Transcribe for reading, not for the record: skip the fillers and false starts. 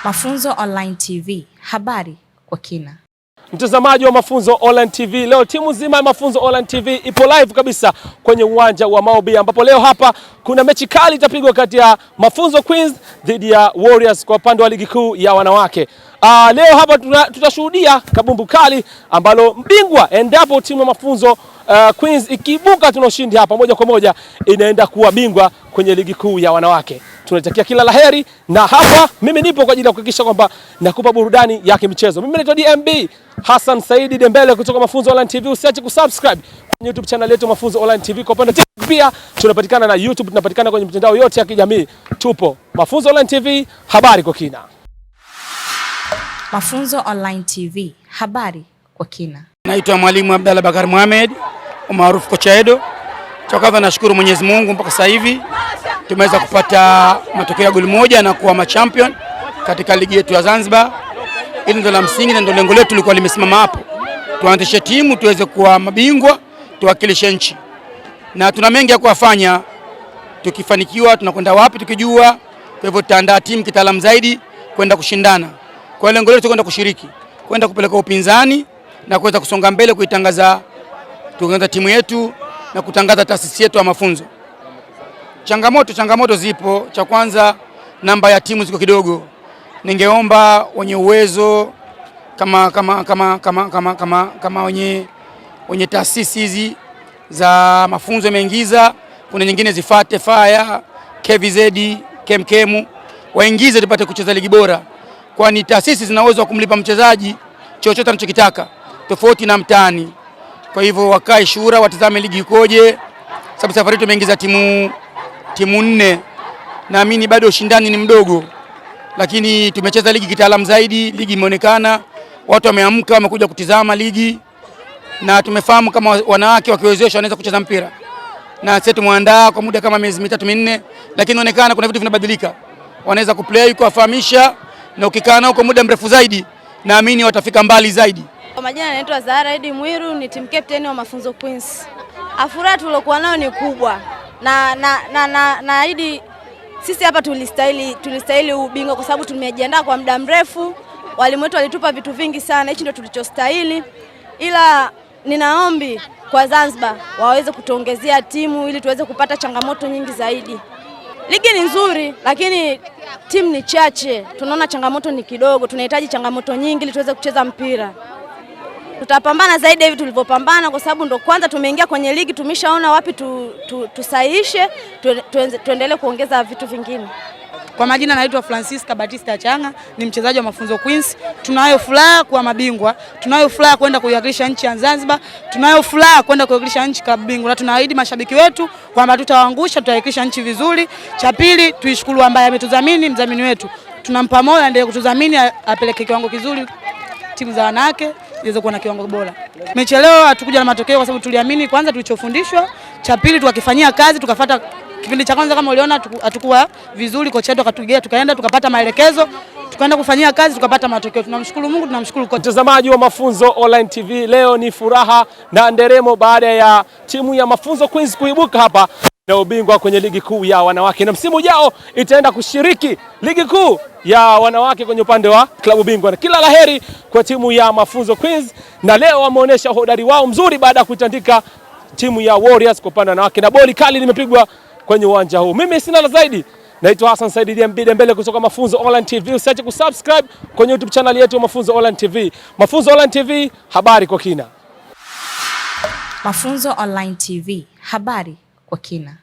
Mafunzo Online TV, habari kwa kina. Mtazamaji wa Mafunzo Online TV, leo timu nzima ya Mafunzo Online TV ipo live kabisa kwenye uwanja wa Maobi, ambapo leo hapa kuna mechi kali itapigwa kati ya Mafunzo Queens dhidi ya Warriors kwa upande wa ligi kuu ya wanawake. Leo hapa tutashuhudia kabumbu kali ambalo mbingwa endapo timu ya Mafunzo Queens ikibuka tuna ushindi hapa moja kwa moja inaenda kuwa bingwa kwenye ligi kuu ya wanawake. Tunatakia kila laheri, na hapa mimi nipo kwa ajili ya kuhakikisha kwamba nakupa burudani ya kimichezo. Mimi naitwa DMB Hassan Saidi Dembele kutoka Mafunzo Online TV. Usiache kusubscribe kwenye YouTube channel yetu Mafunzo Online TV. Kwa upande TikTok pia tunapatikana na YouTube, tunapatikana kwenye mitandao yote ya kijamii. Tupo Mafunzo Online TV, habari kwa kina. Mafunzo Online TV, habari kwa kina. Naitwa Mwalimu Abdalla Bakar Mohamed, maarufu Kocha Edo. Kwanza nashukuru Mwenyezi Mungu mpaka sasa hivi tumeweza kupata matokeo ya goli moja na kuwa machampion katika ligi yetu ya Zanzibar. Hili ndio la msingi na ndio lengo letu lilikuwa limesimama hapo. Tuanzishe timu tuweze kuwa mabingwa, tuwakilishe nchi. Na tuna mengi ya kufanya. Tukifanikiwa tunakwenda wapi tukijua. Kwa hivyo tutaandaa timu kitaalamu zaidi kwenda kushindana. Kwa lengo letu kwenda kushiriki, kwenda kupeleka upinzani na kuweza kusonga mbele kuitangaza timu yetu na kutangaza taasisi yetu ya mafunzo. Changamoto zipo. Cha kwanza, namba ya timu ziko kidogo. Ningeomba wenye uwezo kama wenye taasisi hizi za mafunzo yameingiza, kuna nyingine zifate Fire, KVZ, KMKM waingize tupate kucheza ligi bora. Kwani taasisi zina uwezo wa kumlipa mchezaji chochote anachokitaka tofauti na mtaani. Kwa hivyo wakae shura, watazame ligi ikoje, sababu safari tumeingiza timu 4. Naamini bado ushindani ni mdogo, lakini tumecheza ligi kitaalamu zaidi. Ligi imeonekana, watu wameamka, wamekuja kutizama ligi, na tumefahamu kama wanawake wakiwezeshwa wanaweza kucheza mpira. Na sisi tumeandaa kwa muda kama miezi 3-4, lakini inaonekana kuna vitu vinabadilika. Wanaweza kuplay kuwafahamisha, na ukikaa nao kwa muda mrefu zaidi, naamini watafika mbali zaidi. Kwa majina naitwa Zahara Edi Mwiru, ni team captain wa Mafunzo Queens. Afuraha tulokuwa nayo ni kubwa. Na hidi sisi hapa tulistahili ubingwa kwa sababu tumejiandaa kwa muda mrefu. Walimu wetu walitupa vitu vingi sana, hicho ndio tulichostahili. Ila ninaombi kwa Zanzibar waweze kutuongezea timu ili tuweze kupata changamoto nyingi zaidi. Ligi ni nzuri lakini timu ni chache. Tunaona changamoto ni kidogo, tunahitaji changamoto nyingi ili tuweze kucheza mpira. Tutapambana zaidi hivi tulivyopambana kwa sababu ndo kwanza tumeingia kwenye ligi, tumeshaona wapi tusaishe, tuendelee kuongeza vitu vingine. Kwa majina naitwa Francisca Batista Changa, ni mchezaji wa Mafunzo Queens. Tunayo furaha kuwa mabingwa, tunayo furaha kwenda kuiwakilisha nchi ya Zanzibar, tunayo furaha kwenda kuiwakilisha nchi kama bingwa, na tunaahidi mashabiki wetu kwamba tutawaangusha, tutaiwakilisha nchi vizuri. Cha pili, tuishukuru ambaye ametudhamini, mdhamini wetu. Tunampa moyo aendelee kutudhamini, apeleke kiwango kizuri timu za wanawake iweze kuwa na kiwango bora. Tumechelewa, hatukuja na matokeo kwa sababu tuliamini kwanza tulichofundishwa. Cha pili, tukakifanyia kazi, tukafuata kipindi cha kwanza kama uliona hatakuwa vizuri, kocha wetu akatugea, tukaenda tukapata maelekezo, tukaenda kufanyia kazi, tukapata matokeo. Tunamshukuru Mungu, tunamshukuru kocha. Mtazamaji wa Mafunzo Online TV, leo ni furaha na nderemo baada ya timu ya Mafunzo Queens kuibuka hapa na ubingwa kwenye ligi kuu ya wanawake, na msimu ujao itaenda kushiriki ligi kuu ya wanawake kwenye upande wa klabu bingwa. Na kila laheri kwa timu ya Mafunzo Queens, na leo wameonyesha hodari wao mzuri baada ya kuitandika timu ya Warriors kwa upande wa wanawake, na boli kali limepigwa kwenye uwanja huu. Mimi sina la zaidi. Naitwa Hassan Saidi Dembele kutoka Mafunzo Online TV. Usiache kusubscribe kwenye YouTube channel yetu Mafunzo Online TV. Mafunzo Online TV, habari kwa kina. Mafunzo Online TV, habari kwa kina.